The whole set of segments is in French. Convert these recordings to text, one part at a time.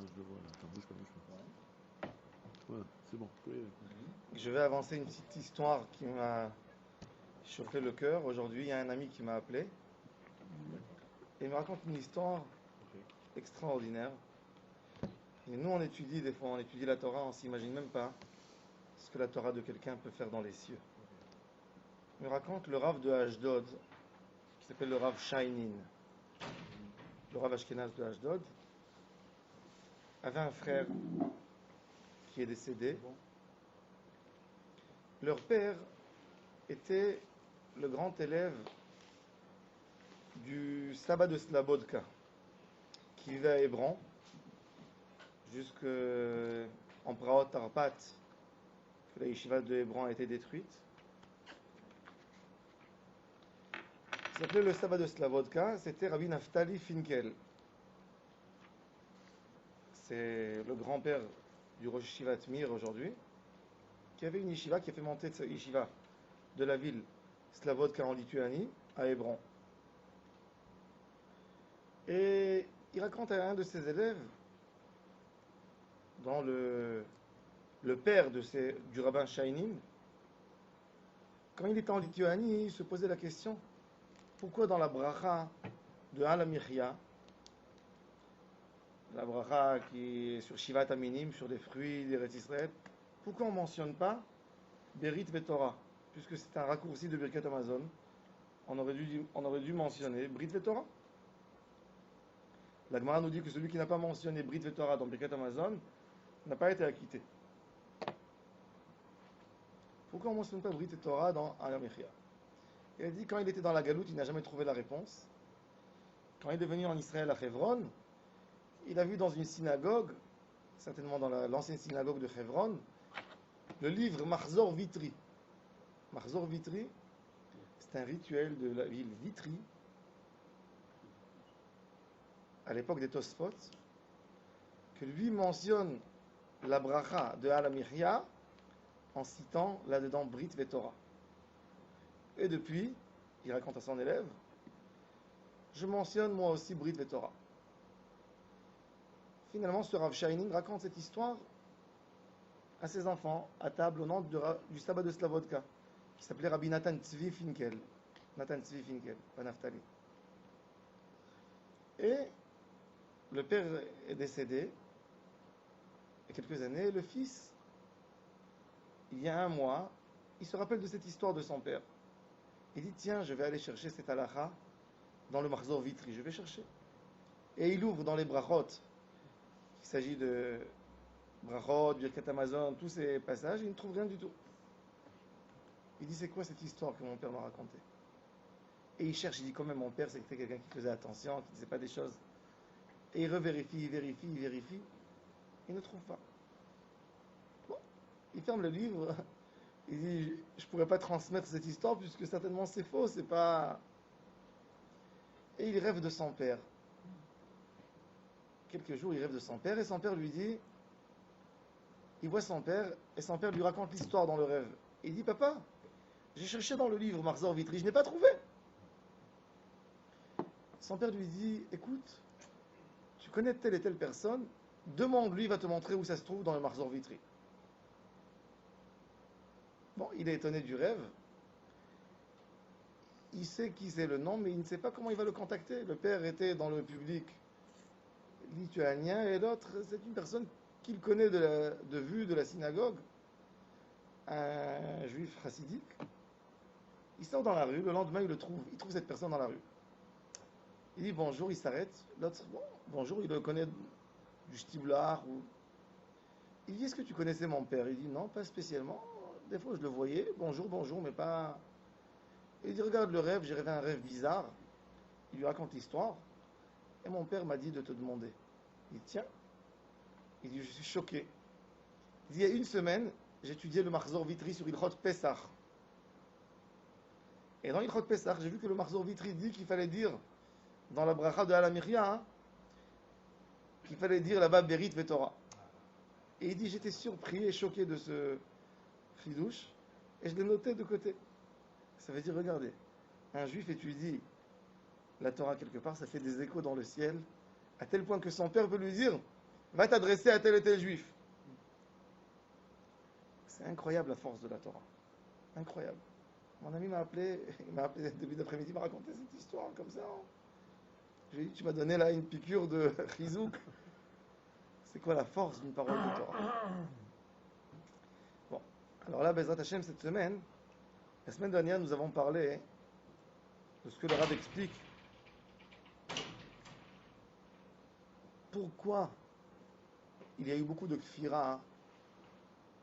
je le vois là. Attends, bouge pas, bouge pas. Voilà, c'est bon. Je vais avancer une petite histoire qui m'a chauffé le cœur. Aujourd'hui, il y a un ami qui m'a appelé et il me raconte une histoire extraordinaire. Et nous, on étudie des fois, on étudie la Torah, on s'imagine même pas ce que la Torah de quelqu'un peut faire dans les cieux. Il me raconte le Rav de Ashdod, qui s'appelle le Rav Shainin. Le Rav Ashkenaz de Ashdod avait un frère qui est décédé. Leur père était le grand élève du Sabbat de Slabodka, qui vivait à Hébron, jusqu'en Praot Tarpat, que la yeshiva de Hébron a été détruite. Il s'appelait le Sabbat de Slabodka, c'était Rabbi Naftali Finkel. C'est le grand-père du Rosh Yeshiva Tmir aujourd'hui, qui avait une yeshiva, qui a fait monter cette yeshiva de la ville Slavodka en Lituanie à Hébron. Et il raconte à un de ses élèves, dans le père du rabbin Shainin, quand il était en Lituanie, il se posait la question, pourquoi dans la bracha de Al-Amichya, la bracha qui est sur Shivat Aminim, sur les fruits d'Eretz Israël, pourquoi on ne mentionne pas Berit Vetorah, puisque c'est un raccourci de Birkat Amazon, on aurait dû mentionner Brit Vetorah. La Gemara nous dit que celui qui n'a pas mentionné Brit Vetorah dans Birkat Amazon n'a pas été acquitté. Pourquoi on ne mentionne pas Brit Vetorah dans Al-Amichya? Il a dit quand il était dans la galoute, il n'a jamais trouvé la réponse. Quand il est venu en Israël à Hebron, il a vu dans une synagogue, certainement dans l'ancienne synagogue de Hebron, le livre Mahzor Vitri. Mahzor Vitri, c'est un rituel de la ville Vitry, à l'époque des Tosfot, que lui mentionne la bracha de Al-Amichya en citant là-dedans Brit Vetorah. Et depuis, il raconte à son élève, je mentionne moi aussi Brit Vetorah. Finalement, ce Rav Shainin raconte cette histoire à ses enfants, à table, au nom du sabbat de Slavodka, qui s'appelait Rabbi Nathan Tzvi Finkel. Nathan Tzvi Finkel, pas Naftali. Et le père est décédé, il y a quelques années, le fils, il y a un mois, il se rappelle de cette histoire de son père. Il dit, tiens, je vais aller chercher cette halakha dans le Mahzor Vitri, je vais chercher. Et il ouvre dans les brachot, il s'agit de brachot, Birkat Amazon, tous ces passages, il ne trouve rien du tout. Il dit, c'est quoi cette histoire que mon père m'a racontée? Et il cherche, il dit, quand même, mon père, c'était quelqu'un qui faisait attention, qui ne disait pas des choses. Et il revérifie, il vérifie, il ne trouve pas. Bon, il ferme le livre, il dit, je ne pourrais pas transmettre cette histoire, puisque certainement c'est faux, c'est pas... Et il rêve de son père. Quelques jours, il rêve de son père, et son père lui dit, il voit son père, et son père lui raconte l'histoire dans le rêve. Et il dit, papa, j'ai cherché dans le livre Mahzor Vitri, je n'ai pas trouvé. Son père lui dit, écoute, tu connais telle et telle personne, demande-lui, il va te montrer où ça se trouve dans le Mahzor Vitri. Bon, il est étonné du rêve. Il sait qui c'est le nom, mais il ne sait pas comment il va le contacter. Le père était dans le public lituanien, et l'autre, c'est une personne qu'il connaît de vue de la synagogue, un juif chassidique. Il sort dans la rue, le lendemain il trouve cette personne dans la rue. Il dit bonjour, il s'arrête. L'autre, bon, bonjour, il le connaît du Stiblar. Il dit, est-ce que tu connaissais mon père? Il dit, non, pas spécialement. Des fois, je le voyais, bonjour, mais pas... Il dit, regarde le rêve, j'ai rêvé un rêve bizarre. Il lui raconte l'histoire. Et mon père m'a dit de te demander. Il dit, tiens. Il dit, je suis choqué. Il dit, il y a une semaine, j'étudiais le Mahzor Vitri sur Ilchot Pesach. Et dans Ilchot Pesach, j'ai vu que le Mahzor Vitri dit qu'il fallait dire, dans la bracha de Al-Amichya, qu'il fallait dire là-bas Berit Vetorah. Et il dit, j'étais surpris et choqué de ce chidouche, et je l'ai noté de côté. Ça veut dire, regardez, un juif étudie la Torah quelque part, ça fait des échos dans le ciel, à tel point que son père peut lui dire, va t'adresser à tel et tel juif. C'est incroyable la force de la Torah. Incroyable. Mon ami il m'a appelé début d'après-midi, il m'a raconté cette histoire comme ça. J'ai dit, tu m'as donné là une piqûre de chizouk. C'est quoi la force d'une parole de Torah? Bon, alors là, Bezrat Hashem, cette semaine, la semaine dernière, nous avons parlé de ce que le Rav explique. Pourquoi il y a eu beaucoup de kfira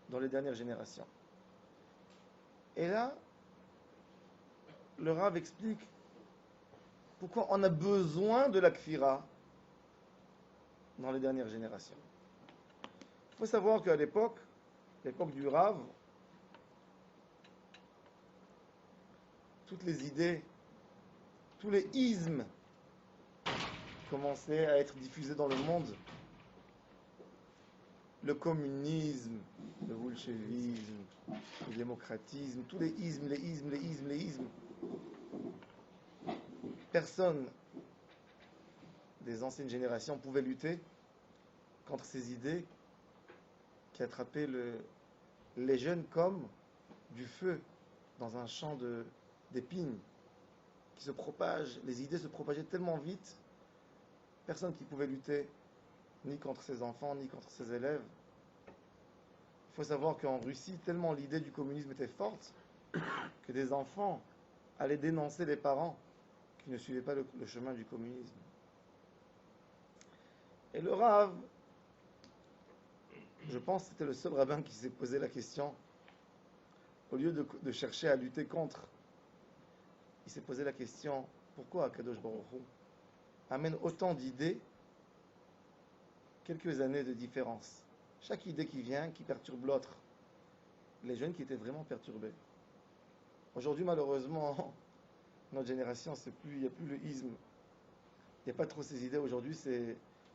dans les dernières générations. Et là, le Rav explique pourquoi on a besoin de la kfira dans les dernières générations. Il faut savoir qu'à l'époque du Rav, toutes les idées, tous les ismes commençaient à être diffusés dans le monde. Le communisme, le bolchevisme, le démocratisme, tous les ismes. Personne des anciennes générations pouvait lutter contre ces idées qui attrapaient les jeunes comme du feu dans un champ d'épines qui se propagent. Les idées se propageaient tellement vite, personne qui pouvait lutter ni contre ses enfants, ni contre ses élèves. Il faut savoir qu'en Russie, tellement l'idée du communisme était forte que des enfants allaient dénoncer les parents qui ne suivaient pas le chemin du communisme. Et le Rav, je pense que c'était le seul rabbin qui s'est posé la question, au lieu de chercher à lutter contre, il s'est posé la question, pourquoi Akadosh Baruch Hu amène autant d'idées, quelques années de différence. Chaque idée qui vient, qui perturbe l'autre. Les jeunes qui étaient vraiment perturbés. Aujourd'hui, malheureusement, notre génération, il n'y a plus le isme. Il n'y a pas trop ces idées. Aujourd'hui,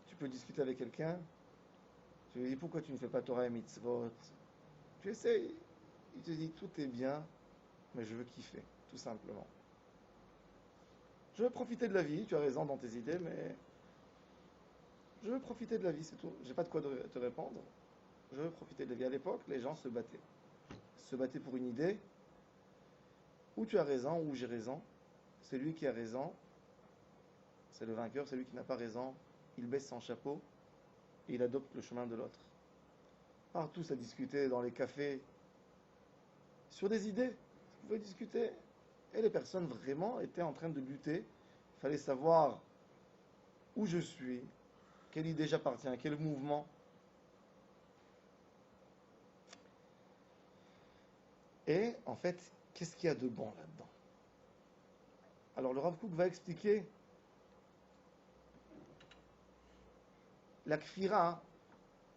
tu peux discuter avec quelqu'un, tu lui dis pourquoi tu ne fais pas Torah et Mitzvot. Tu essayes, il te dit tout est bien, mais je veux kiffer, tout simplement. Je veux profiter de la vie, tu as raison dans tes idées, mais je veux profiter de la vie, c'est tout. J'ai pas de quoi te répondre. Je veux profiter de la vie. À l'époque, les gens se battaient. Se battaient pour une idée. Ou tu as raison, ou j'ai raison. Celui qui a raison, c'est le vainqueur. Celui qui n'a pas raison, il baisse son chapeau et il adopte le chemin de l'autre. Partout, ça discutait dans les cafés sur des idées. Vous pouvez discuter. Et les personnes vraiment étaient en train de lutter. Il fallait savoir où je suis, quelle idée j'appartiens, à quel mouvement. Et en fait, qu'est-ce qu'il y a de bon là-dedans? Alors le Rav Kook va expliquer la kfira.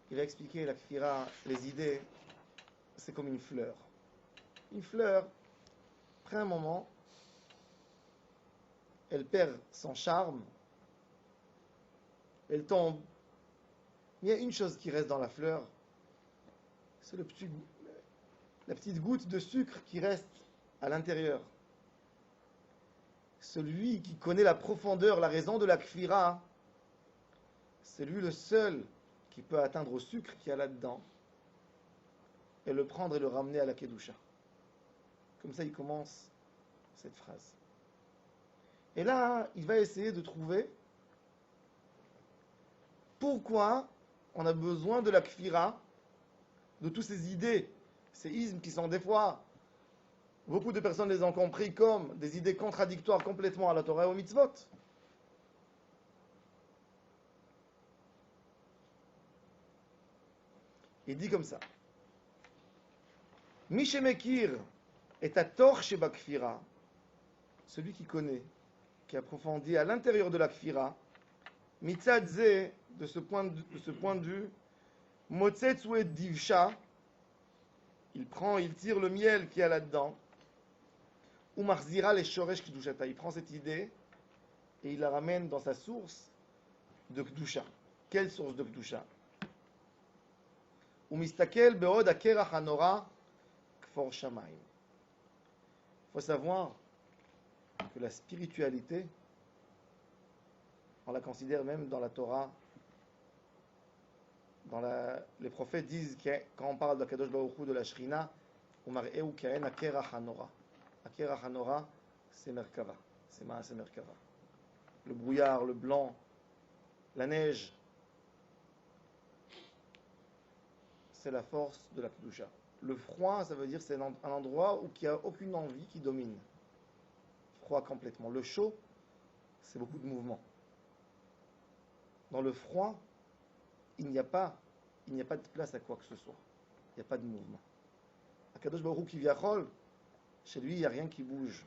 Il va expliquer la kfira, les idées, c'est comme une fleur. Une fleur, après un moment, elle perd son charme, elle tombe. Il y a une chose qui reste dans la fleur, c'est la petite goutte de sucre qui reste à l'intérieur. Celui qui connaît la profondeur, la raison de la kfira, c'est lui le seul qui peut atteindre au sucre qu'il y a là-dedans et le prendre et le ramener à la kedusha. Comme ça, il commence cette phrase. Et là, il va essayer de trouver pourquoi on a besoin de la kfira, de toutes ces idées, ces ismes qui sont des fois, beaucoup de personnes les ont compris comme des idées contradictoires complètement à la Torah et aux mitzvot. Il dit comme ça. Mishemekir est à tort chez Bakfira, celui qui connaît, qui approfondit à l'intérieur de la kfira, mitzadze, de ce point de vue, motzetsu et divsha, il tire le miel qu'il y a là-dedans, ou marzira les shoresh kdushata, il prend cette idée et il la ramène dans sa source de kdusha. Quelle source de kdusha? Ou mistakel beod akerach hanora kfor shamayim. Il faut savoir que la spiritualité, on la considère même dans la Torah Les prophètes disent que quand on parle de Kadosh Baruch Hu, de la Shrina, Umar'eu Kaen Akerach Hanora. Akerach Hanora, c'est Merkava. C'est Maaseh Merkava. Le brouillard, le blanc, la neige, c'est la force de la Kedusha. Le froid, ça veut dire c'est un endroit où il n'y a aucune envie qui domine. Froid complètement. Le chaud, c'est beaucoup de mouvement. Dans le froid, il n'y a pas de place à quoi que ce soit. Il n'y a pas de mouvement. À Kadosh Baruch Hu Kivyachol, chez lui, il n'y a rien qui bouge.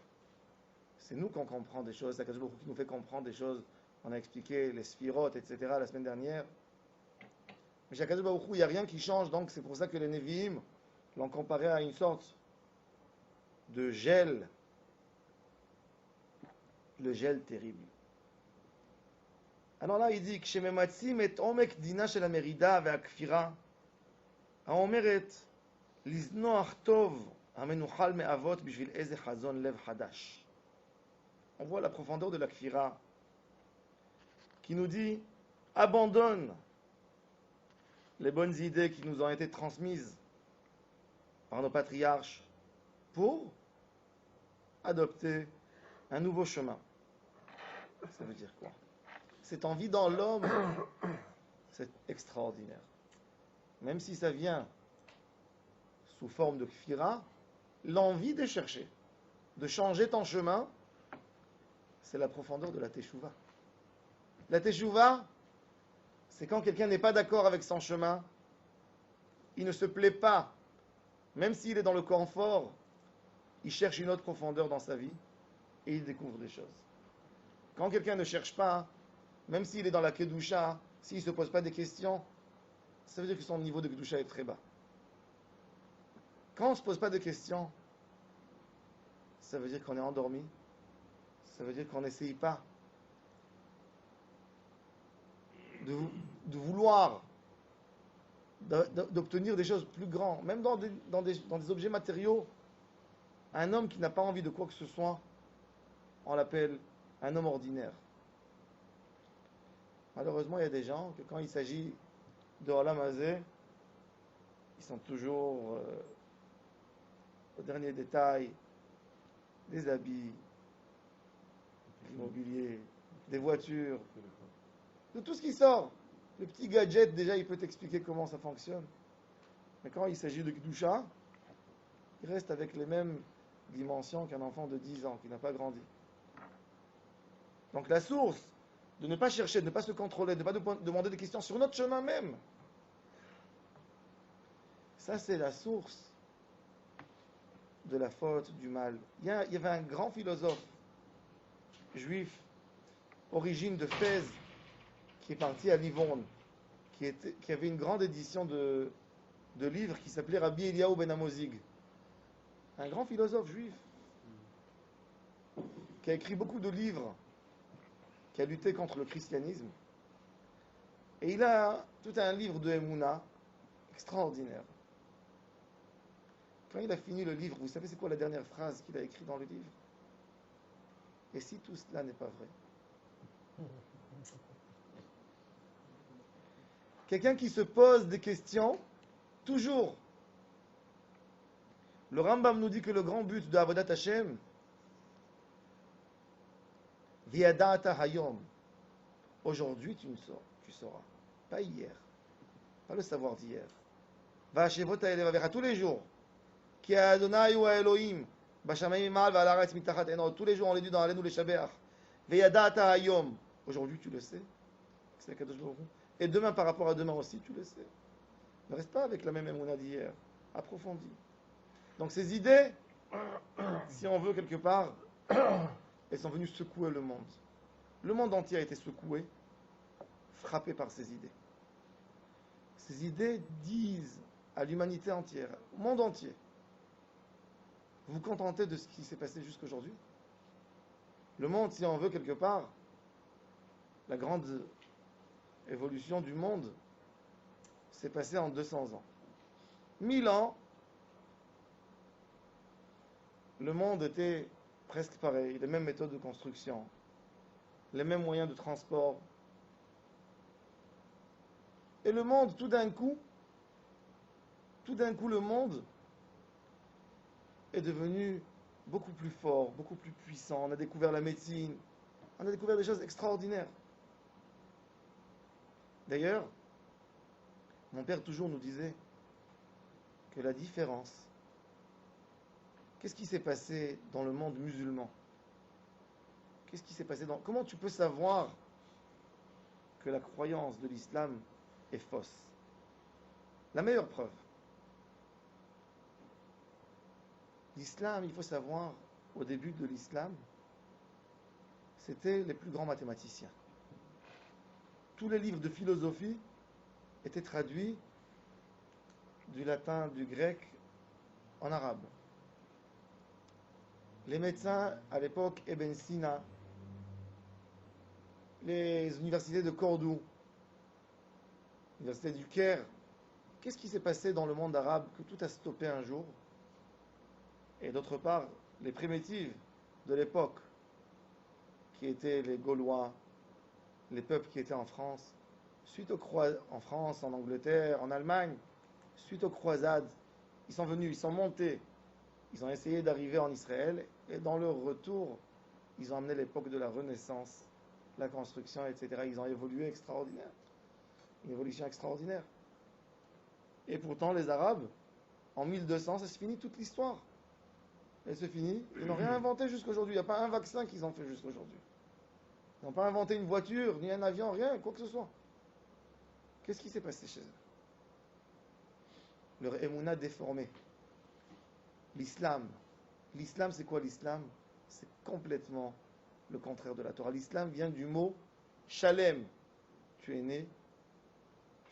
C'est nous qu'on comprend des choses. C'est Kadosh Baruch Hu qui nous fait comprendre des choses. On a expliqué les sphirotes, etc. la semaine dernière. Mais chez Kadosh Baruch Hu, il n'y a rien qui change. Donc c'est pour ça que les Nevi'im l'ont comparé à une sorte de gel. Le gel terrible. Alors là, il dit כשממצים את עומק דינה של המרידה והכפירה, האומרת לזנוח טוב המנוחל מאבות בשביל איזה חזון לב חדש. On voit la profondeur de la kfira qui nous dit abandonne les bonnes idées qui nous ont été transmises par nos patriarches pour adopter un nouveau chemin. Ça veut dire quoi? Cette envie dans l'homme, c'est extraordinaire. Même si ça vient sous forme de kfira, l'envie de chercher, de changer ton chemin, c'est la profondeur de la teshuva. La teshuva, c'est quand quelqu'un n'est pas d'accord avec son chemin, il ne se plaît pas, même s'il est dans le confort, il cherche une autre profondeur dans sa vie et il découvre des choses. Quand quelqu'un ne cherche pas, même s'il est dans la Kedusha, s'il ne se pose pas des questions, ça veut dire que son niveau de Kedusha est très bas. Quand on ne se pose pas de questions, ça veut dire qu'on est endormi, ça veut dire qu'on n'essaye pas de vouloir, d'obtenir des choses plus grandes, même dans des objets matériaux. Un homme qui n'a pas envie de quoi que ce soit, on l'appelle un homme ordinaire. Malheureusement, il y a des gens que quand il s'agit de Olam Hazeh, ils sont toujours au dernier détail, des habits, de l'immobilier, des voitures, de tout ce qui sort. Le petit gadget, déjà, il peut t'expliquer comment ça fonctionne. Mais quand il s'agit de Kedusha, il reste avec les mêmes dimensions qu'un enfant de 10 ans qui n'a pas grandi. Donc la source de ne pas chercher, de ne pas se contrôler, de ne pas demander des questions sur notre chemin même, ça c'est la source de la faute, du mal. Il y avait un grand philosophe juif, origine de Fès, qui est parti à Livourne, qui avait une grande édition de livres qui s'appelait Rabbi Eliyahu ben Amozig. Un grand philosophe juif qui a écrit beaucoup de livres, qui a lutté contre le christianisme. Et il a tout un livre de Emouna extraordinaire. Quand il a fini le livre, vous savez c'est quoi la dernière phrase qu'il a écrite dans le livre? Et si tout cela n'est pas vrai? Quelqu'un qui se pose des questions, toujours. Le Rambam nous dit que le grand but de Avodat Hashem, V'yada'ata hayom, aujourd'hui tu sauras, pas hier, pas le savoir d'hier. Va'ashevot ha'elevavecha, tous les jours. Ki Adonai hu Elohim, bashamayim ma'al va'al haaretz mitachat enot, tous les jours on les dit dans Alenu les Shabeach. V'yada'ata hayom, aujourd'hui tu le sais, c'est Kadosh Baruch Hu. Et demain par rapport à demain aussi, tu le sais. Ne reste pas avec la même émouna d'hier, approfondis. Donc ces idées, si on veut quelque part, elles sont venues secouer le monde. Le monde entier a été secoué, frappé par ces idées. Ces idées disent à l'humanité entière, au monde entier, vous vous contentez de ce qui s'est passé jusqu'aujourd'hui? Le monde, si on veut quelque part, la grande évolution du monde s'est passée en 200 ans. 1000 ans, le monde était presque pareil, les mêmes méthodes de construction, les mêmes moyens de transport. Et le monde, tout d'un coup, le monde est devenu beaucoup plus fort, beaucoup plus puissant. On a découvert la médecine, on a découvert des choses extraordinaires. D'ailleurs, mon père toujours nous disait que la différence, qu'est-ce qui s'est passé dans le monde musulman? Qu'est-ce qui s'est passé dans... Comment tu peux savoir que la croyance de l'islam est fausse? La meilleure preuve. L'islam, il faut savoir, au début de l'islam, c'était les plus grands mathématiciens. Tous les livres de philosophie étaient traduits du latin, du grec, en arabe. Les médecins, à l'époque, Ibn Sina, les universités de Cordoue, l'université du Caire, qu'est-ce qui s'est passé dans le monde arabe que tout a stoppé un jour? Et d'autre part, les primitives de l'époque, qui étaient les Gaulois, les peuples qui étaient en France, en France, en Angleterre, en Allemagne, suite aux croisades, ils sont venus, ils sont montés, ils ont essayé d'arriver en Israël, et dans leur retour, ils ont amené l'époque de la Renaissance, la construction, etc. Ils ont évolué extraordinaire, une évolution extraordinaire. Et pourtant, les Arabes, en 1200, ça se finit toute l'histoire. Elle se finit. Ils n'ont rien inventé jusqu'à aujourd'hui. Il n'y a pas un vaccin qu'ils ont fait jusqu'à aujourd'hui. Ils n'ont pas inventé une voiture, ni un avion, rien, quoi que ce soit. Qu'est-ce qui s'est passé chez eux? Leur émouna déformée. L'islam. L'islam, c'est quoi l'islam? C'est complètement le contraire de la Torah. L'islam vient du mot shalem. Tu es né,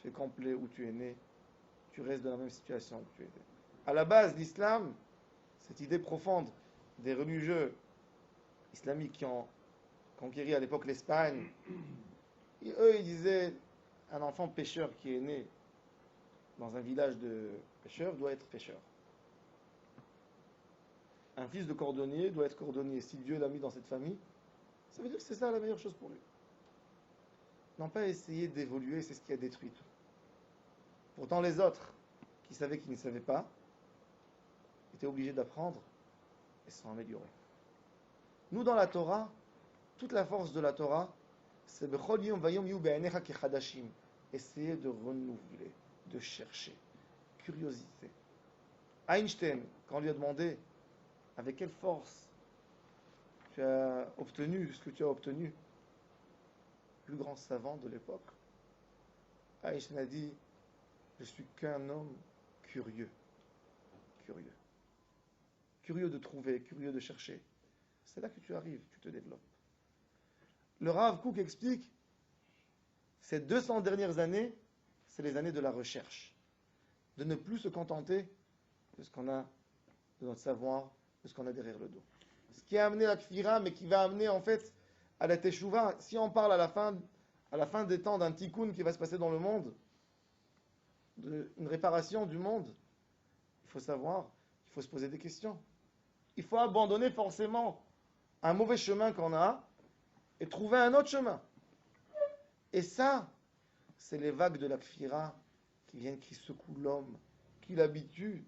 tu es complet où tu es né, tu restes dans la même situation où tu étais. À la base, l'islam, cette idée profonde des religieux islamiques qui ont conquéri à l'époque l'Espagne, eux, ils disaient un enfant pêcheur qui est né dans un village de pêcheurs doit être pêcheur. Un fils de cordonnier doit être cordonnier. Si Dieu l'a mis dans cette famille, ça veut dire que c'est ça la meilleure chose pour lui. Ils n'ont pas essayé d'évoluer, c'est ce qui a détruit tout. Pourtant, les autres, qui savaient qu'ils ne savaient pas, étaient obligés d'apprendre et se sont améliorés. Nous, dans la Torah, toute la force de la Torah, c'est essayer de renouveler, de chercher. Curiosité. Einstein, quand on lui a demandé avec quelle force tu as obtenu ce que tu as obtenu, le plus grand savant de l'époque, Einstein a dit: je suis qu'un homme curieux. Curieux. Curieux de trouver, curieux de chercher. C'est là que tu arrives, tu te développes. Le Rav Kook explique, ces 200 dernières années, c'est les années de la recherche. De ne plus se contenter de ce qu'on a, de notre savoir, de ce qu'on a derrière le dos. Ce qui a amené la kfira, mais qui va amener en fait à la teshuva. Si on parle à la fin des temps d'un tikkun qui va se passer dans le monde, d'une réparation du monde, il faut savoir, il faut se poser des questions. Il faut abandonner forcément un mauvais chemin qu'on a et trouver un autre chemin. Et ça, c'est les vagues de la kfira qui viennent, qui secouent l'homme, qui l'habituent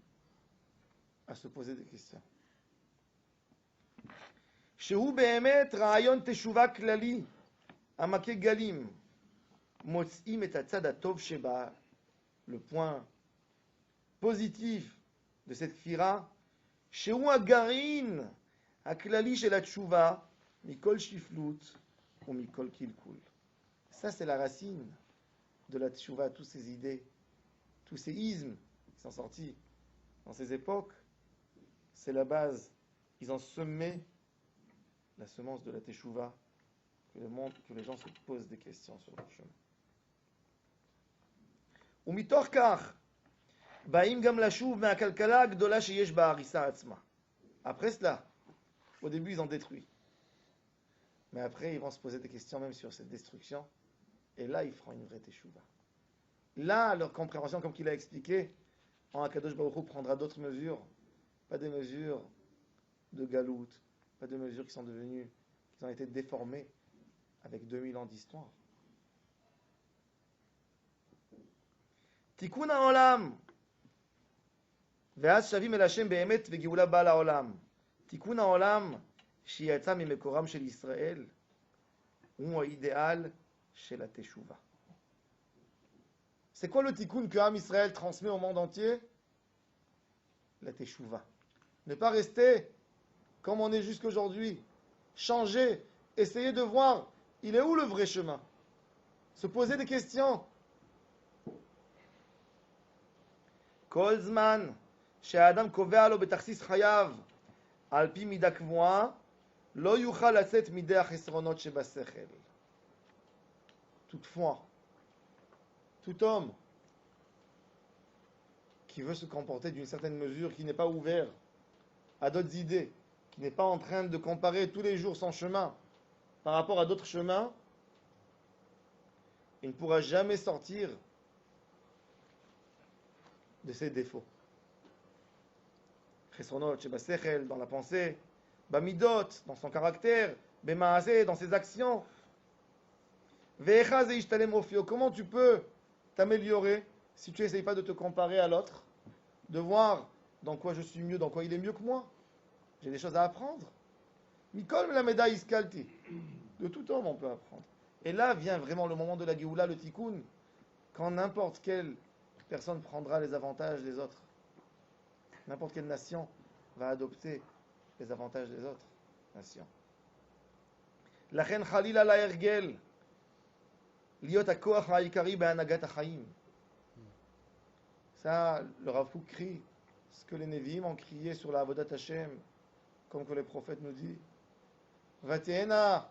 à se poser des questions. שהוא באמת רעיון תשובה כללי, המכה גלים, מוצאים את הצד הטוב שבה, le point positif de cette kfira, שהוא הגרעין הכללי של התשובה, מכל שפלות ומכל קלקול. Ça, c'est la racine de la teshuva, toutes ces idées, tous ces ismes qui sont sortis dans ces époques. C'est la base. Ils ont semé la semence de la teshuva, que les gens se posent des questions sur leur chemin. ומתוך כך, באים גם לשוב מהכלכלה הגדולה שיש בהריסה עצמה. Après cela, au début, ils ont détruit. Mais après, ils vont se poser des questions même sur cette destruction. Et là, ils feront une vraie teshuva. Là, leur compréhension, comme qu'il a expliqué, en Akadosh Baruch Hu prendra d'autres mesures, pas des mesures de galout, pas des mesures qui ont été déformées avec 2000 ans d'histoire. תיקון העולם. ואז שבים אל השם באמת וגאולה באה לעולם. תיקון העולם שיצא ממקורם של ישראל הוא האידéal של התשובה. C'est quoi le tikkun que Am Israël transmet au monde entier? La teshuva. Ne pas rester comme on est jusqu'aujourd'hui. Changer, essayer de voir, il est où le vrai chemin? Se poser des questions. כל זמן שהאדם קובע לו בתכסיס חייו על פי מידה קבועה, לא יוכל לצאת מידי החסרונות שבשכל. Toutefois, tout homme qui veut se comporter d'une certaine mesure, qui n'est pas ouvert à d'autres idées, qui n'est pas en train de comparer tous les jours son chemin par rapport à d'autres chemins, il ne pourra jamais sortir de ses défauts. Chesronot, Shebasechel, dans la pensée, Bamidot, dans son caractère, Bemaaseh, dans ses actions. Ve'echaz eishtalem ofio, comment tu peux t'améliorer si tu n'essayes pas de te comparer à l'autre, de voir dans quoi je suis mieux, dans quoi il est mieux que moi? J'ai des choses à apprendre. Mikol la médaille iskalti. De tout homme, on peut apprendre. Et là vient vraiment le moment de la Géoula, le Tikkun, quand n'importe quelle personne prendra les avantages des autres. N'importe quelle nation va adopter les avantages des autres nations. Lachen Khalila la Ergel, liot hakoach ha'ikari be'anagat ha'chaim. Ça, le Rav Kook crie ce que les Nevi'im ont crié sur la Avodat Hashem, comme que les prophètes nous disent. Vatehena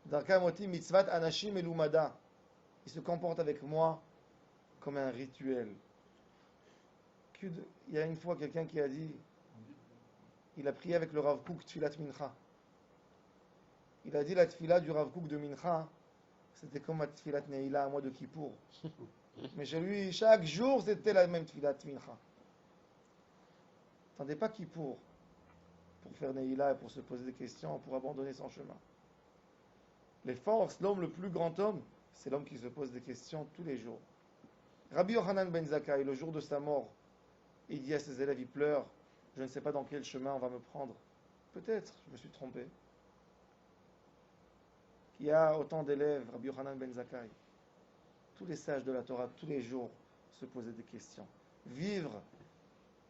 darkamoti mitzvat anashim elumada. Il se comporte avec moi comme un rituel. Il y a une fois quelqu'un qui a dit, il a prié avec le Rav Kook Tfilat Mincha. Il a dit la tfila du Rav Kook de Mincha, c'était comme la tfilat Neila à moi de Kippour. Mais chez lui, chaque jour, c'était la même tfilat Mincha. Attendez pas Kippour pour faire Neila et pour se poser des questions, pour abandonner son chemin. Les forces, l'homme le plus grand homme, c'est l'homme qui se pose des questions tous les jours. Rabbi Yochanan ben Zakkai, le jour de sa mort, il dit à ses élèves, il pleure, je ne sais pas dans quel chemin on va me prendre. Peut-être, je me suis trompé. Il y a autant d'élèves, Rabbi Yochanan ben Zakkai. Tous les sages de la Torah, tous les jours, se posaient des questions. Vivre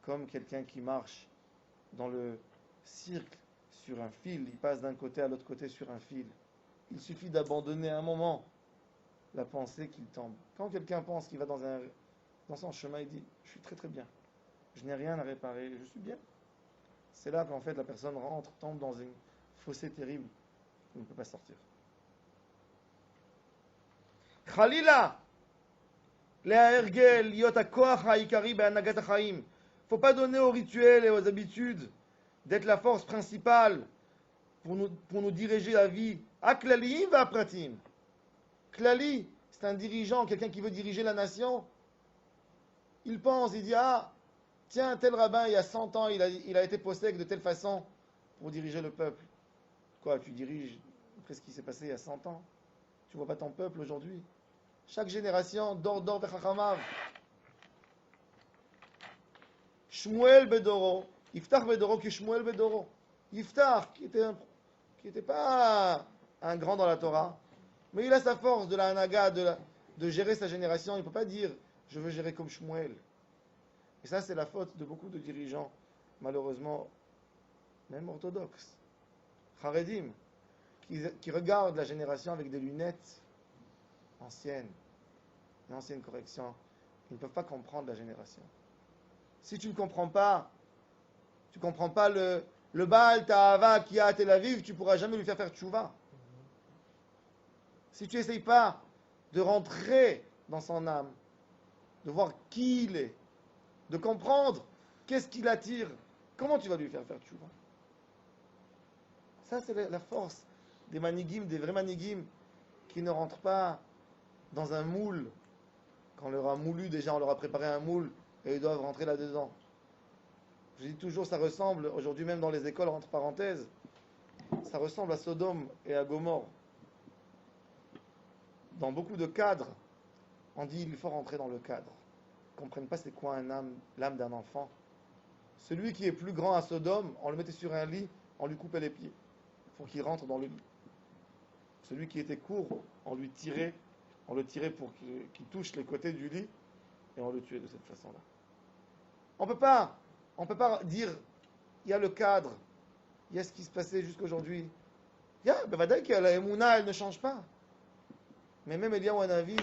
comme quelqu'un qui marche dans le cercle sur un fil, il passe d'un côté à l'autre côté sur un fil. Il suffit d'abandonner un moment la pensée qu'il tombe. Quand quelqu'un pense qu'il va dans son chemin, il dit, je suis très très bien. Je n'ai rien à réparer, je suis bien. C'est là qu'en fait la personne rentre, tombe dans une fossé terrible. Il ne peut pas sortir. Khalila, לההרגל, להיות הכוח העיקרי בהנהגת החיים. Faut pas donner aux rituels et aux habitudes d'être la force principale pour nous diriger la vie. Aklali va pratim. Klali, c'est un dirigeant, quelqu'un qui veut diriger la nation. Il pense, il dit, ah, tiens, tel rabbin, il y a 100 ans, il a été possède de telle façon pour diriger le peuple. Quoi, tu diriges après ce qui s'est passé il y a 100 ans? Tu vois pas ton peuple aujourd'hui? Chaque génération, dor vechachamav. Shmuel bedoro, Yiftach bedoro qui Shmuel bedoro. Yiftach, qui était pas un grand dans la Torah, mais il a sa force de la hanaga, de gérer sa génération. Il ne peut pas dire, je veux gérer comme Shmuel. Et ça, c'est la faute de beaucoup de dirigeants, malheureusement, même orthodoxes, Haredim, qui regardent la génération avec des lunettes anciennes, une ancienne correction. Ils ne peuvent pas comprendre la génération. Si tu ne comprends pas, le Baal Ta'ava qui a à Tel Aviv, tu ne pourras jamais lui faire tchouva. Si tu n'essayes pas de rentrer dans son âme, de voir qui il est, de comprendre qu'est-ce qui l'attire, comment tu vas lui faire tchouva? Ça, c'est la force des manigim, des vrais manigim, qui ne rentrent pas dans un moule. Quand on leur a moulu, déjà on leur a préparé un moule, et ils doivent rentrer là-dedans. Je dis toujours, ça ressemble, aujourd'hui même dans les écoles, entre parenthèses, ça ressemble à Sodome et à Gomorre. Dans beaucoup de cadres, On dit il faut rentrer dans le cadre. Ils ne comprennent pas c'est quoi l'âme d'un enfant. Celui qui est plus grand à Sodome, on le mettait sur un lit, on lui coupait les pieds. Il faut qu'il rentre dans le lit. Celui qui était court, on le tirait pour qu'il touche les côtés du lit et on le tuait de cette façon-là. On peut pas dire, il y a le cadre, il y a ce qui se passait jusqu'aujourd'hui. Il y a, ben que la Emouna, elle ne change pas. Mais même Eliyahu Hanavi,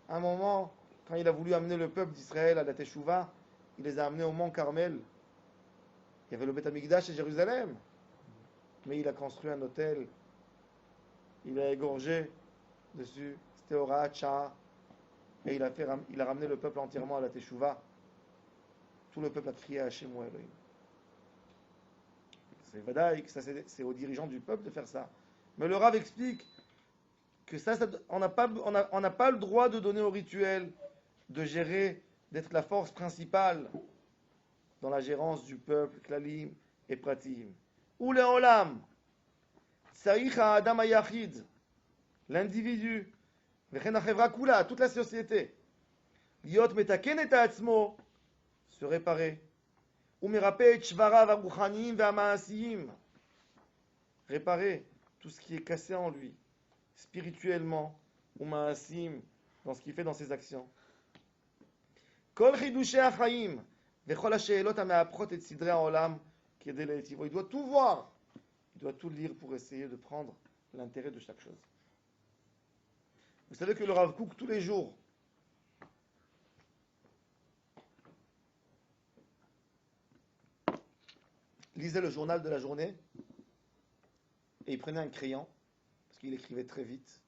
à un moment, quand il a voulu amener le peuple d'Israël à la Teshuvah, il les a amenés au mont Carmel. Il y avait le Beth Amikdash à Jérusalem. Mais il a construit un hôtel. Il a égorgé dessus. C'était Horat Shah. Et il a ramené le peuple entièrement à la Teshuvah. Tout le peuple a crié à Hashem ou Elohim. C'est Vadaï, c'est aux dirigeants du peuple de faire ça. Mais le Rav explique que on n'a pas le droit de donner au rituel, de gérer, d'être la force principale dans la gérance du peuple, Klalim et Pratim. Ou le Olam, Tsaïch Adam Ayachid, l'individu, toute la société, Liot Metaken et Atzmo, se réparer. Ou Merapet Shvarav Aruchanim Vamaasiyim, réparer tout ce qui est cassé en lui, spirituellement, ou Maasim, dans ce qu'il fait dans ses actions. Kol Chidushei Achaim, Vechol HaShe'elot HaMe'aprot et Sidrei HaOlam, Kedei Le'etivo. Il doit tout voir, il doit tout lire pour essayer de prendre l'intérêt de chaque chose. Vous savez que le Rav Kook, tous les jours, lisait le journal de la journée et il prenait un crayon parce qu'il écrivait très vite.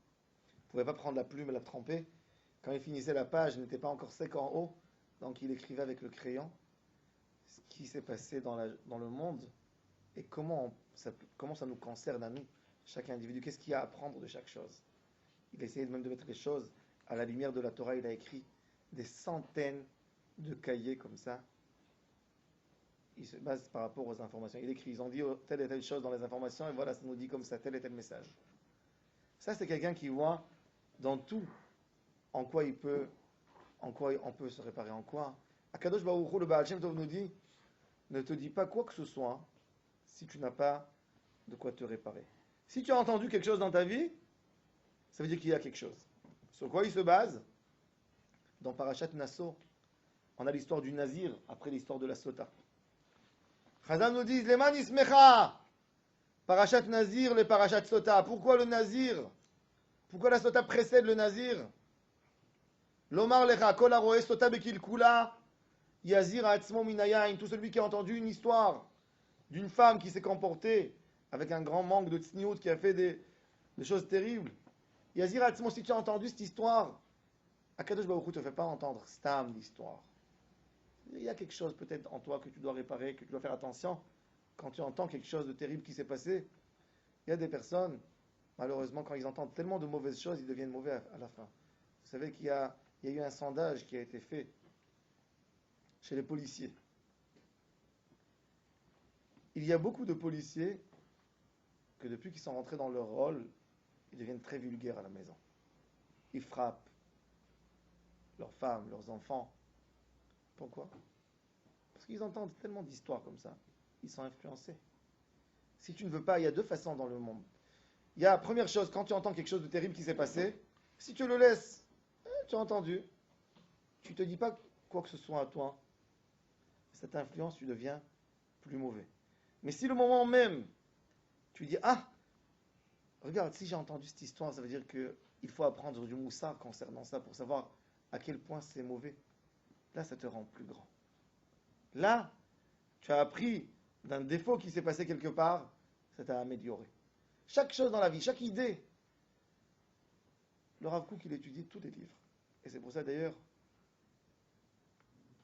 Il ne pouvait pas prendre la plume et la tremper. Quand il finissait la page, il n'était pas encore sec en haut, donc il écrivait avec le crayon ce qui s'est passé dans le monde et comment ça nous concerne à nous, chaque individu. Qu'est-ce qu'il y a à apprendre de chaque chose. Il essayait même de mettre les choses à la lumière de la Torah. Il a écrit des centaines de cahiers comme ça. Il se base par rapport aux informations. Il écrit, ils ont dit telle et telle chose dans les informations, et voilà, ça nous dit comme ça, tel et tel message. Ça, c'est quelqu'un qui voit dans tout en quoi on peut se réparer, en quoi. Akadosh Baruch Hu, le Baal Shem Tov nous dit, ne te dis pas quoi que ce soit si tu n'as pas de quoi te réparer. Si tu as entendu quelque chose dans ta vie, ça veut dire qu'il y a quelque chose. Sur quoi il se base? Dans Parashat Nasso, on a l'histoire du Nazir, après l'histoire de la Sota. Chazal nous dit, Leman Ismecha, Parashat Nazir, les Parashat Sota. Pourquoi le Nazir? Pourquoi la Sota précède le Nazir? Lomar Lecha, Kol Haroe Sota Bekil Kula, Yazir Atzmo Minayain. Tout celui qui a entendu une histoire d'une femme qui s'est comportée avec un grand manque de tzniout, qui a fait des choses terribles. Yazir Atzmo, si tu as entendu cette histoire, Akadosh Baruch Hu ne te fait pas entendre Stam l'histoire. Il y a quelque chose peut-être en toi que tu dois réparer, que tu dois faire attention. Quand tu entends quelque chose de terrible qui s'est passé, il y a des personnes, malheureusement, quand ils entendent tellement de mauvaises choses, ils deviennent mauvais à la fin. Vous savez qu'il y a eu un sondage qui a été fait chez les policiers. Il y a beaucoup de policiers que depuis qu'ils sont rentrés dans leur rôle, ils deviennent très vulgaires à la maison. Ils frappent leurs femmes, leurs enfants. Pourquoi? Parce qu'ils entendent tellement d'histoires comme ça. Ils sont influencés. Si tu ne veux pas, il y a deux façons dans le monde. Il y a, première chose, quand tu entends quelque chose de terrible qui s'est passé, si tu le laisses, tu as entendu, tu ne te dis pas quoi que ce soit à toi, cette influence, tu deviens plus mauvais. Mais si le moment même, tu dis, ah, regarde, si j'ai entendu cette histoire, ça veut dire qu'il faut apprendre du moussard concernant ça pour savoir à quel point c'est mauvais. Là, ça te rend plus grand. Là, tu as appris d'un défaut qui s'est passé quelque part, ça t'a amélioré. Chaque chose dans la vie, chaque idée. Le Rav Kook, il étudie tous les livres. Et c'est pour ça d'ailleurs,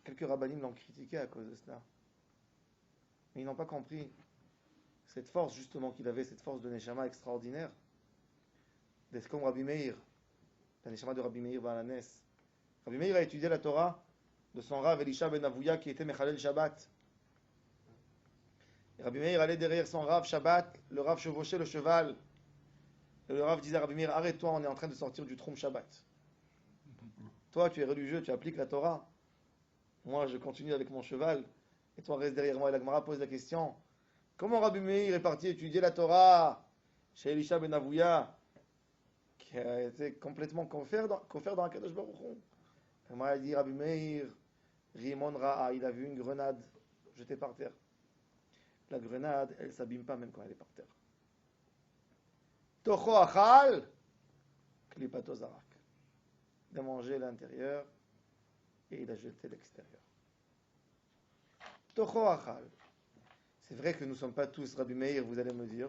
quelques rabbinim l'ont critiqué à cause de cela. Mais ils n'ont pas compris cette force justement qu'il avait, cette force de Neshama extraordinaire. D'être comme Rabbi Meir, la Neshama de Rabbi Meir Balanes. Rabbi Meir a étudié la Torah de son Rav Elisha ben Avouya qui était Mechalel Shabbat. Et Rabbi Meir allait derrière son Rav Shabbat, le Rav chevauchait le cheval. Et le Rav disait à Rabbi Meir, arrête-toi, on est en train de sortir du Troum Shabbat. Toi, tu es religieux, tu appliques la Torah. Moi, je continue avec mon cheval. Et toi, reste derrière moi. Et la Gemara pose la question. Comment Rabbi Meir est parti étudier la Torah chez Elisha ben Avouya, qui a été complètement confère dans Akadosh Baruch Hu? La Gemara dit Rabbi Meir, Rimon Ra'a, il a vu une grenade jetée par terre. La grenade, elle ne s'abîme pas même quand elle est par terre. Tocho achal, klipato zarak. Il a mangé l'intérieur et il a jeté l'extérieur. Tocho achal. C'est vrai que nous ne sommes pas tous Rabbi Meir, vous allez me dire.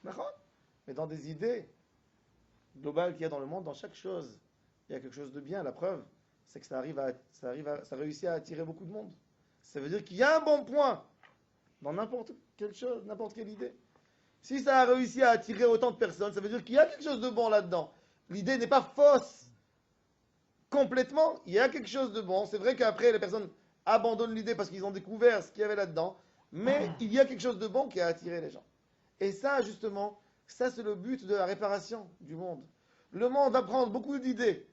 Mais dans des idées globales qu'il y a dans le monde, dans chaque chose, il y a quelque chose de bien. La preuve, c'est que ça réussit à attirer beaucoup de monde. Ça veut dire qu'il y a un bon point dans n'importe quelle chose, n'importe quelle idée. Si ça a réussi à attirer autant de personnes, ça veut dire qu'il y a quelque chose de bon là-dedans. L'idée n'est pas fausse complètement, il y a quelque chose de bon. C'est vrai qu'après, les personnes abandonnent l'idée parce qu'ils ont découvert ce qu'il y avait là-dedans, mais il y a quelque chose de bon qui a attiré les gens. Et ça, justement, ça c'est le but de la réparation du monde. Le monde va prendre beaucoup d'idées,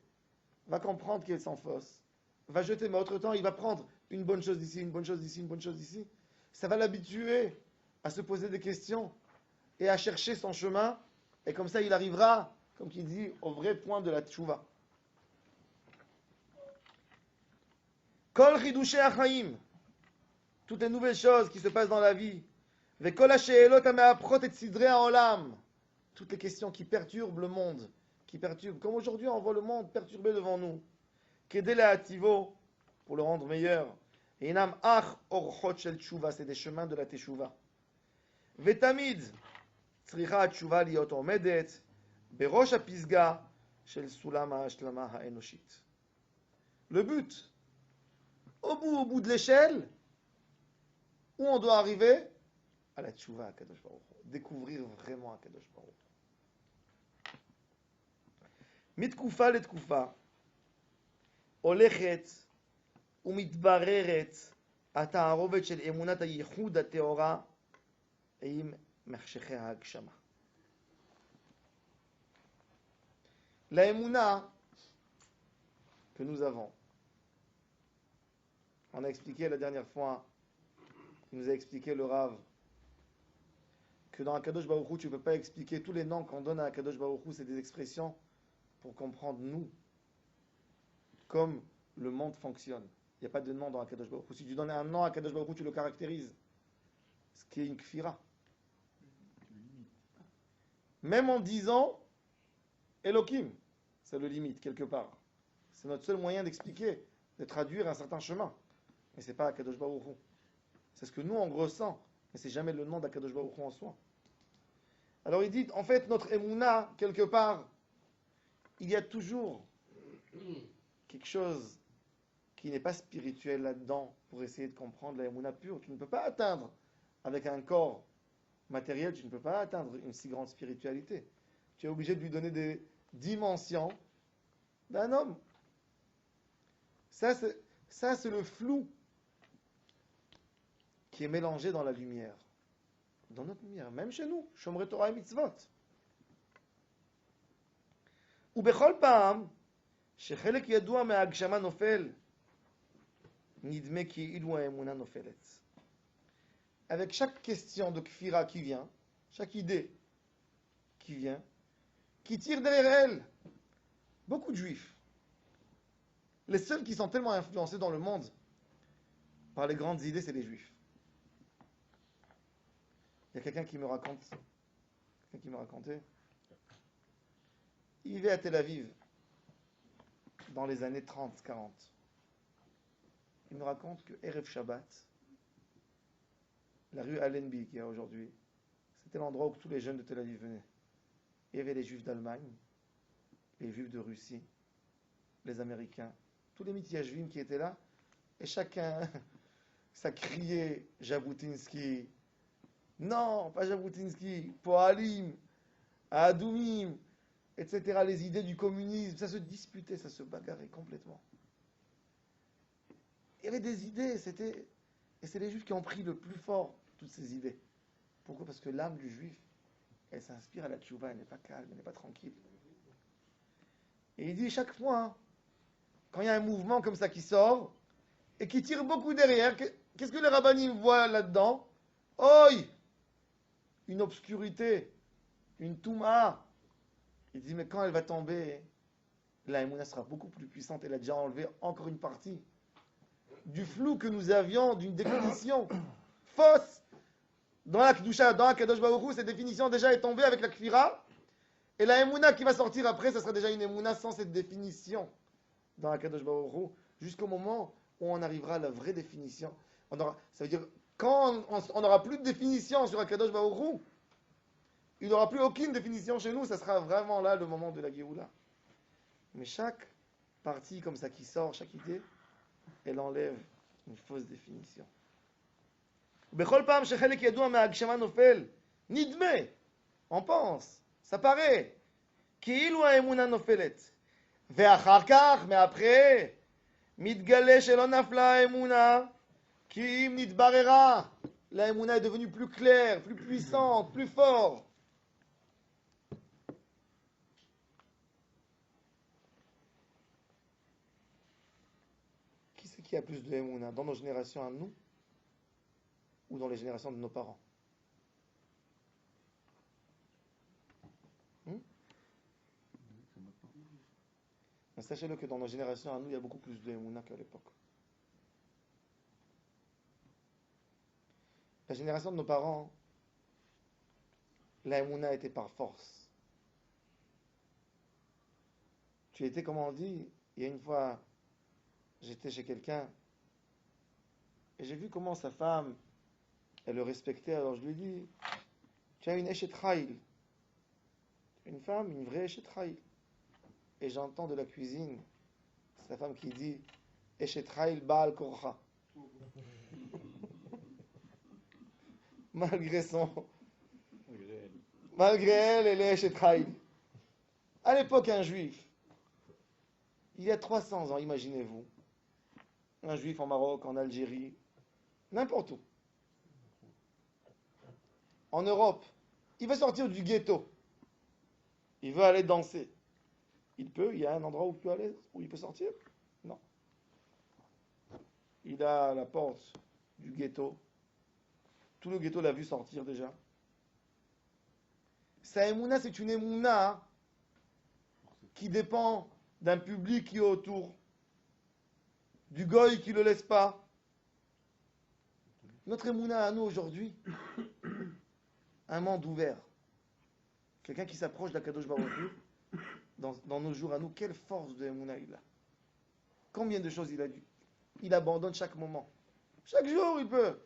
va comprendre qu'elles sont fausses, va jeter, mais autre temps, il va prendre une bonne chose d'ici, une bonne chose d'ici, une bonne chose d'ici. Ça va l'habituer à se poser des questions et à chercher son chemin, et comme ça il arrivera, comme il dit, au vrai point de la tchouva. Kol chidushei achaim, toutes les nouvelles choses qui se passent dans la vie, vekol hashe'elot hame'aprot et sidrei ha'olam, toutes les questions qui perturbent le monde, qui perturbent, comme aujourd'hui on voit le monde perturbé devant nous, kedei le'ativo, pour le rendre meilleur, inam ach orchot shel tshuva, c'est des chemins de la teshuva. Vetamid, צריכה התשובה להיות עומדת בראש הפסגה של סולם ההשלמה האנושית. Le but, au bout de l'échelle, où on doit arriver à la tchouva à Kadosh Baruch Hu, découvrir vraiment à Kadosh Baruch Hu. מתקופה לתקופה, הולכת ומתבררת התערובת של אמונת הייחוד הטהורה עם מחשכי ההגשמה. La émouna que nous avons, on a expliqué la dernière fois, il nous a expliqué le Rav, que dans Akadosh Baruch Hu, tu ne peux pas expliquer tous les noms qu'on donne à Akadosh Baruch Hu, c'est des expressions pour comprendre nous, comme le monde fonctionne. Il n'y a pas de nom dans Akadosh Baruch Hu. Si tu donnes un nom à Akadosh Baruch Hu, tu le caractérises, ce qui est une kfira. Même en disant Elohim, ça le limite quelque part. C'est notre seul moyen d'expliquer, de traduire un certain chemin. Mais ce n'est pas Akadosh Baruch Hu. C'est ce que nous on ressent, mais c'est jamais le nom d'Akadosh Baruch Hu en soi. Alors il dit, en fait, notre émouna, quelque part, il y a toujours quelque chose qui n'est pas spirituel là-dedans pour essayer de comprendre la émouna pure. Tu ne peux pas atteindre avec un corps matériel, tu ne peux pas atteindre une si grande spiritualité. Tu es obligé de lui donner des dimensions d'un homme. Ça, c'est le flou qui est mélangé dans la lumière. Dans notre lumière, même chez nous, Shomrei Torah et Mitzvot. ובכל פעם שחלק ידוע מההגשמה נופל, נדמה כאילו האמונה נופלת. Avec chaque question de kfira qui vient, chaque idée qui vient, qui tire derrière elle beaucoup de juifs. Les seuls qui sont tellement influencés dans le monde par les grandes idées, c'est les juifs. Il y a quelqu'un qui me racontait, il vivait à Tel Aviv dans les années 30-40. Il me raconte que Erev Shabbat, la rue Allenby qu'il y a aujourd'hui, c'était l'endroit où tous les jeunes de Tel Aviv venaient. Il y avait les juifs d'Allemagne, les juifs de Russie, les Américains, tous les mitiyashvim qui étaient là, et chacun, ça criait Jaboutinsky. Non, pas Jaboutinsky, Poalim, Adoumim, etc. Les idées du communisme, ça se disputait, ça se bagarrait complètement. Il y avait des idées, et c'est les juifs qui ont pris le plus fort toutes ces idées. Pourquoi? Parce que l'âme du juif, elle s'inspire à la tchouva, elle n'est pas calme, elle n'est pas tranquille. Et il dit chaque fois quand il y a un mouvement comme ça qui sort et qui tire beaucoup derrière, qu'est-ce que les rabbinim voient là-dedans? Oi! Une obscurité, une touma. Il dit, mais quand elle va tomber, la Emouna sera beaucoup plus puissante. Elle a déjà enlevé encore une partie du flou que nous avions, d'une définition fausse. Dans la Kedusha, dans la Kadosh Baruch Hu, cette définition déjà est tombée avec la Kfira. Et la Emouna qui va sortir après, ça sera déjà une Emouna sans cette définition dans la Kadosh Baruch Hu, jusqu'au moment où on arrivera à la vraie définition. Ça veut dire, quand on n'aura plus de définition sur la Kadosh Baruch Hu, il n'y aura plus aucune définition chez nous, ça sera vraiment là le moment de la Géoula. Mais chaque partie comme ça qui sort, chaque idée, elle enlève une fausse définition. בכל פעם שחלק ידוע מההגשמה נופל, נדמה, on pense, ça paraît, כאילו האמונה נופלת. ואחר כך, מאחרי, מתגלה שלא נפלה האמונה, כי אם נתבררה, האמונה est devenue plus claire, plus puissante, plus forte. Qui c'est qui a plus de émouna dans nos générations à nous ou dans les générations de nos parents? Mais sachez-le que dans nos générations à nous, il y a beaucoup plus de émouna qu'à l'époque. La génération de nos parents, la émouna était par force. Tu étais, comme on dit, il y a une fois, j'étais chez quelqu'un et j'ai vu comment sa femme, elle le respectait. Alors je lui ai dit, tu as une Eshet Chayil. Une femme, une vraie Eshet Chayil. Et j'entends de la cuisine, sa femme qui dit, Eshet Chayil Baal Korcha. Malgré elle, elle est Eshet Chayil. À l'époque, un juif, il y a 300 ans, imaginez-vous, un juif en Maroc, en Algérie, n'importe où, en Europe, il veut sortir du ghetto, il veut aller danser. Il peut, il y a un endroit où il peut sortir? Non. Il a la porte du ghetto. Tout le ghetto l'a vu sortir déjà. Sa émouna, c'est une émouna qui dépend d'un public qui est autour, du goy qui ne le laisse pas. Notre émouna à nous aujourd'hui, un monde ouvert. Quelqu'un qui s'approche d'Akadosh Baruch Hu, dans nos jours à nous, quelle force de émouna il a. Combien de choses il a dit. Il abandonne chaque moment. Chaque jour, il peut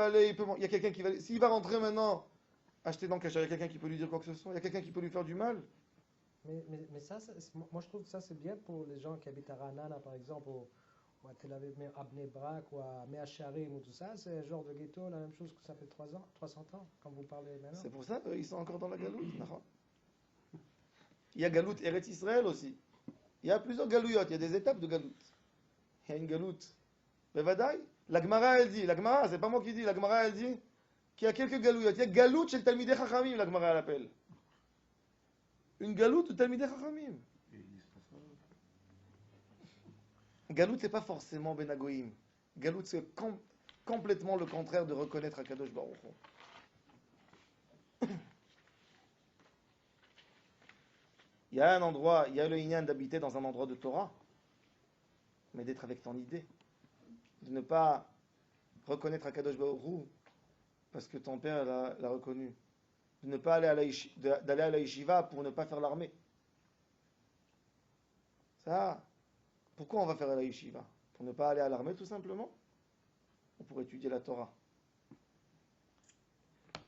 aller, il y a quelqu'un qui va, s'il va rentrer maintenant, acheter dans le cachère, il y a quelqu'un qui peut lui dire quoi que ce soit, il y a quelqu'un qui peut lui faire du mal. Mais ça, moi je trouve que ça c'est bien pour les gens qui habitent à Ranana par exemple, ou à Tel Aviv, à Bnei Brak, ou à Mea Shearim, ou tout ça, c'est un genre de ghetto, la même chose que ça fait 300 ans, quand vous parlez maintenant. C'est pour ça qu'ils sont encore dans la galoute. Il y a galoute Eretz Israël aussi. Il y a plusieurs galouillottes, il y a des étapes de galoute. Il y a une galoute. Bevadaï, la Gemara elle dit, la Gemara, c'est pas moi qui dis, la Gemara elle dit qu'il y a quelques galouillottes. Il y a galoute chez le Talmidei Chachamim, la Gemara elle appelle. Une galoute de Talmidei Chachamim. Galoute, c'est pas forcément Benagoïm. Galoute, c'est complètement le contraire de reconnaître Akadosh Baruch Hu. Il y a un endroit, il y a le Inyan d'habiter dans un endroit de Torah, mais d'être avec ton idée. De ne pas reconnaître Akadosh Baruch Hu parce que ton père l'a reconnu. De ne pas aller d'aller à la yeshiva pour ne pas faire l'armée. Ça, pourquoi on va faire la yeshiva? Pour ne pas aller à l'armée tout simplement? Ou pour étudier la Torah?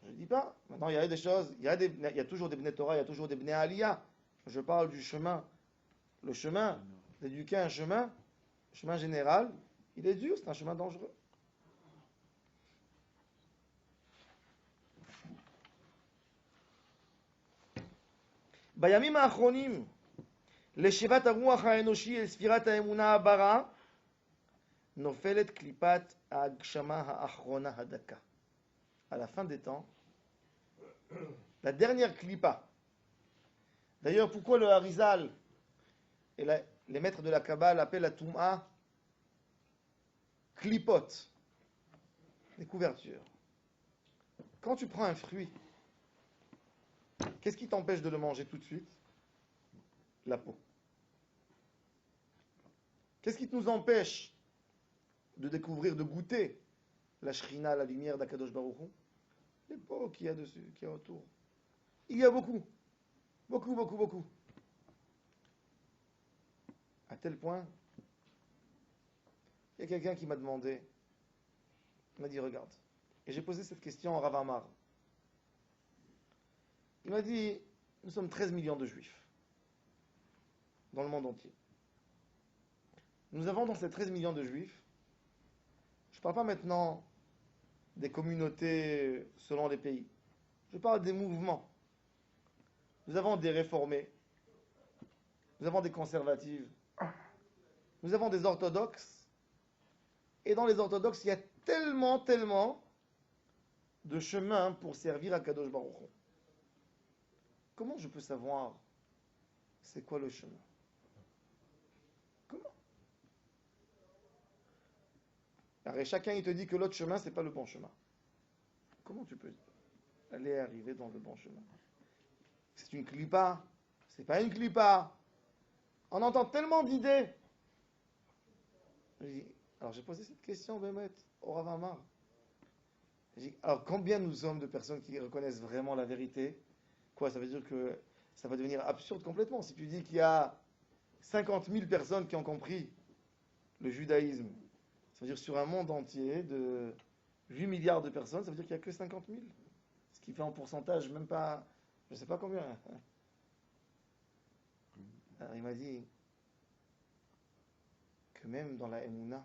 Je ne dis pas. Maintenant, il y a des choses, il y a toujours des Bnei Torah, il y a toujours des Bnei Aliyah. Je parle du chemin. Le chemin, d'éduquer un chemin général, il est dur, c'est un chemin dangereux. בימים האחרונים, לשיבת הרוח האנושי אל ספירת האמונה הבאה, נופלת קליפת ההגשמה האחרונה הדקה. À la fin des temps, la dernière clipa. D'ailleurs, pourquoi le Harizal, les maîtres de la Kabbale appellent la Touma klipot, les couvertures. Quand tu prends un fruit, qu'est-ce qui t'empêche de le manger tout de suite? La peau. Qu'est-ce qui nous empêche de découvrir, de goûter la shrina, la lumière d'Akadosh Baruch Hu? Les peaux qu'il y a dessus, qu'il y a autour. Il y a beaucoup. Beaucoup, beaucoup, beaucoup. À tel point, il y a quelqu'un qui m'a demandé, il m'a dit, regarde, et j'ai posé cette question à Rav Amar. Il m'a dit, nous sommes 13 millions de juifs dans le monde entier. Nous avons dans ces 13 millions de juifs, je ne parle pas maintenant des communautés selon les pays, je parle des mouvements. Nous avons des réformés, nous avons des conservatives, nous avons des orthodoxes, et dans les orthodoxes, il y a tellement de chemins pour servir à Kadosh Baruch Hu. Comment je peux savoir c'est quoi le chemin? Comment? Alors, chacun il te dit que l'autre chemin c'est pas le bon chemin. Comment tu peux aller arriver dans le bon chemin? C'est une clipa, c'est pas une clipa. On entend tellement d'idées. Alors j'ai posé cette question, Bémet, au Rav Amar. Alors combien nous sommes de personnes qui reconnaissent vraiment la vérité? Quoi, ça veut dire que ça va devenir absurde complètement. Si tu dis qu'il y a 50 000 personnes qui ont compris le judaïsme, ça veut dire sur un monde entier de 8 milliards de personnes, ça veut dire qu'il n'y a que 50 000. Ce qui fait en pourcentage même pas, je ne sais pas combien. Alors il m'a dit que même dans la Emouna,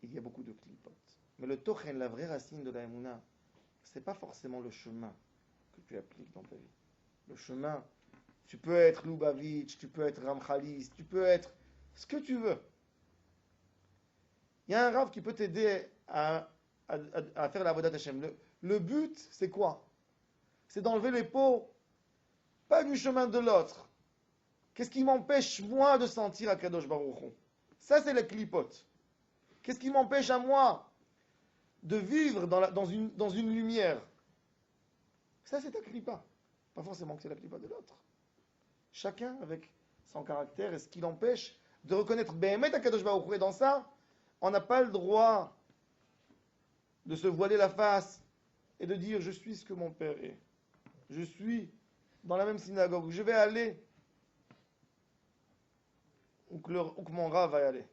il y a beaucoup de clipotes. Mais le tochen, la vraie racine de la Emouna, ce n'est pas forcément le chemin que tu appliques dans ta vie. Le chemin, tu peux être Lubavitch, tu peux être Ramchalis, tu peux être ce que tu veux. Il y a un Rav qui peut t'aider à faire la Avodat Hashem. Le but, c'est quoi? C'est d'enlever les peaux, pas du chemin de l'autre. Qu'est-ce qui m'empêche, moi, de sentir Akadosh Baruch Hu? Ça, c'est les clipotes. Qu'est-ce qui m'empêche à moi de vivre dans une lumière? Ça, c'est ta clipa. Pas forcément que c'est la clipa de l'autre. Chacun avec son caractère et ce qui l'empêche de reconnaître Behemet Akadosh Baruch Hu. Et dans ça, on n'a pas le droit de se voiler la face et de dire je suis ce que mon père est. Je suis dans la même synagogue. Je vais aller où que mon Rav va y aller.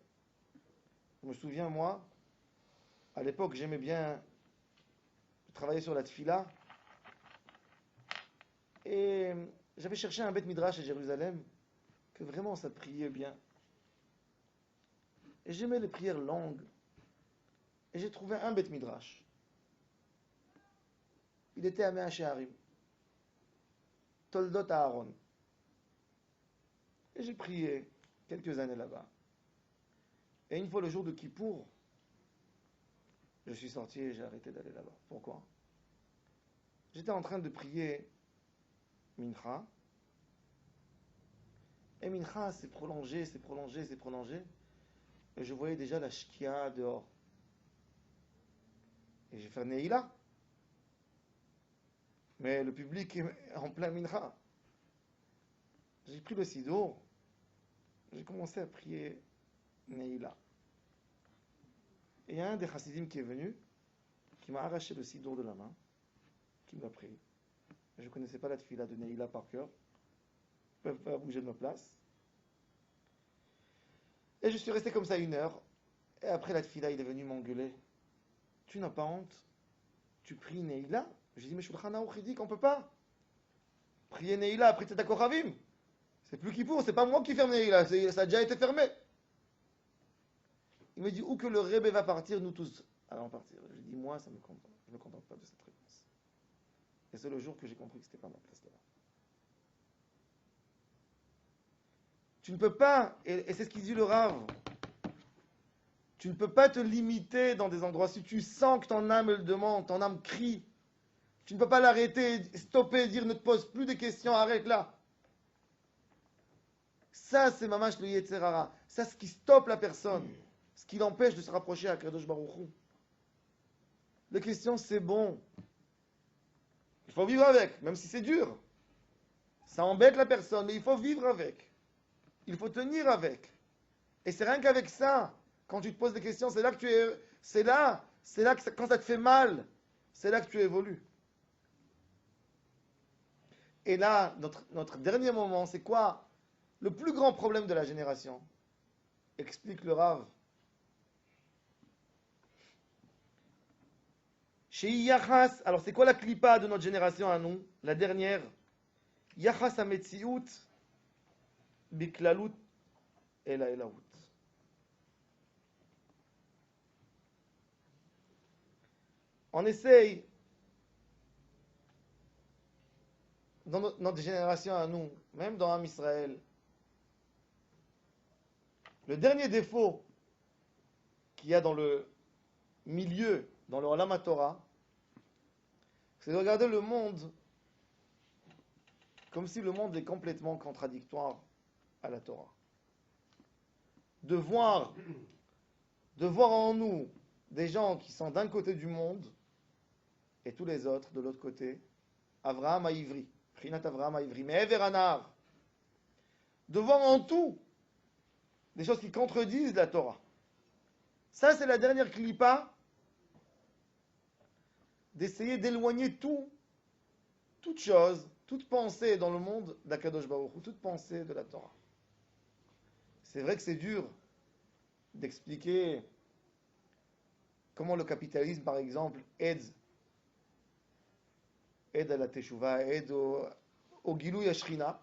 Je me souviens, moi, à l'époque, j'aimais bien travailler sur la tfila. Et j'avais cherché un Beth Midrash à Jérusalem, que vraiment ça priait bien. Et j'aimais les prières longues. Et j'ai trouvé un Beth Midrash. Il était à Mea Shearim. Toldot Aaron. Et j'ai prié quelques années là-bas. Et une fois le jour de Kippour, je suis sorti et j'ai arrêté d'aller là-bas. Pourquoi? J'étais en train de prier Mincha. Et Mincha s'est prolongé. Et je voyais déjà la shkia dehors. Et j'ai fait Neila. Mais le public est en plein Mincha. J'ai pris le sidour. J'ai commencé à prier Neila. Et il y a un des chassidim qui est venu, qui m'a arraché le sidour de la main, qui m'a pris. Je ne connaissais pas la tefila de Neila par cœur. Je ne peux pas bouger de ma place. Et je suis resté comme ça 1 heure. Et après la tefila, il est venu m'engueuler. Tu n'as pas honte? Tu pries Neila? J'ai dit, mais Shulchan Aruch, il dit qu'on ne peut pas prier Neila après Tzedakot Chavim. C'est plus Kippour, c'est pas moi qui ferme Neila, ça a déjà été fermé. Il me dit, où que le Rebbe va partir, nous tous allons partir. Je dis, moi, ça me contente. Je ne me contente pas de cette réponse. Et c'est le jour que j'ai compris que ce n'était pas ma place là-bas. Tu ne peux pas, et c'est ce qu'il dit le Rav, tu ne peux pas te limiter dans des endroits. Si tu sens que ton âme le demande, ton âme crie, tu ne peux pas l'arrêter, stopper, dire ne te pose plus de questions, arrête là. Ça, c'est mamash le Yetzer Hara. Ça, ce qui stoppe la personne. Ce qui l'empêche de se rapprocher à Kadosh Baruch Hu. La question, c'est bon. Il faut vivre avec, même si c'est dur. Ça embête la personne, mais il faut vivre avec. Il faut tenir avec. Et c'est rien qu'avec ça, quand tu te poses des questions, c'est là que tu es. C'est là que quand ça te fait mal, c'est là que tu évolues. Et là, notre dernier moment, c'est quoi? Le plus grand problème de la génération, explique le Rav. Chez Yachas, alors c'est quoi la clipa de notre génération à nous? La dernière. Yachas ametziut biklalut ela elaout. On essaye, dans notre génération à nous, même dans Am Israël, le dernier défaut qu'il y a dans le milieu, dans le Olam HaTorah, c'est de regarder le monde comme si le monde est complètement contradictoire à la Torah. De voir en nous des gens qui sont d'un côté du monde et tous les autres de l'autre côté. Avraham Haïvri, Prinat Avraham Haïvri, mais Ever Anar. De voir en tout des choses qui contredisent la Torah. Ça, c'est la dernière clipa d'essayer d'éloigner toute chose, toute pensée dans le monde d'Akadosh Baruch Hu, toute pensée de la Torah. C'est vrai que c'est dur d'expliquer comment le capitalisme, par exemple, aide à la Teshuvah, aide au Gilou Yashrina.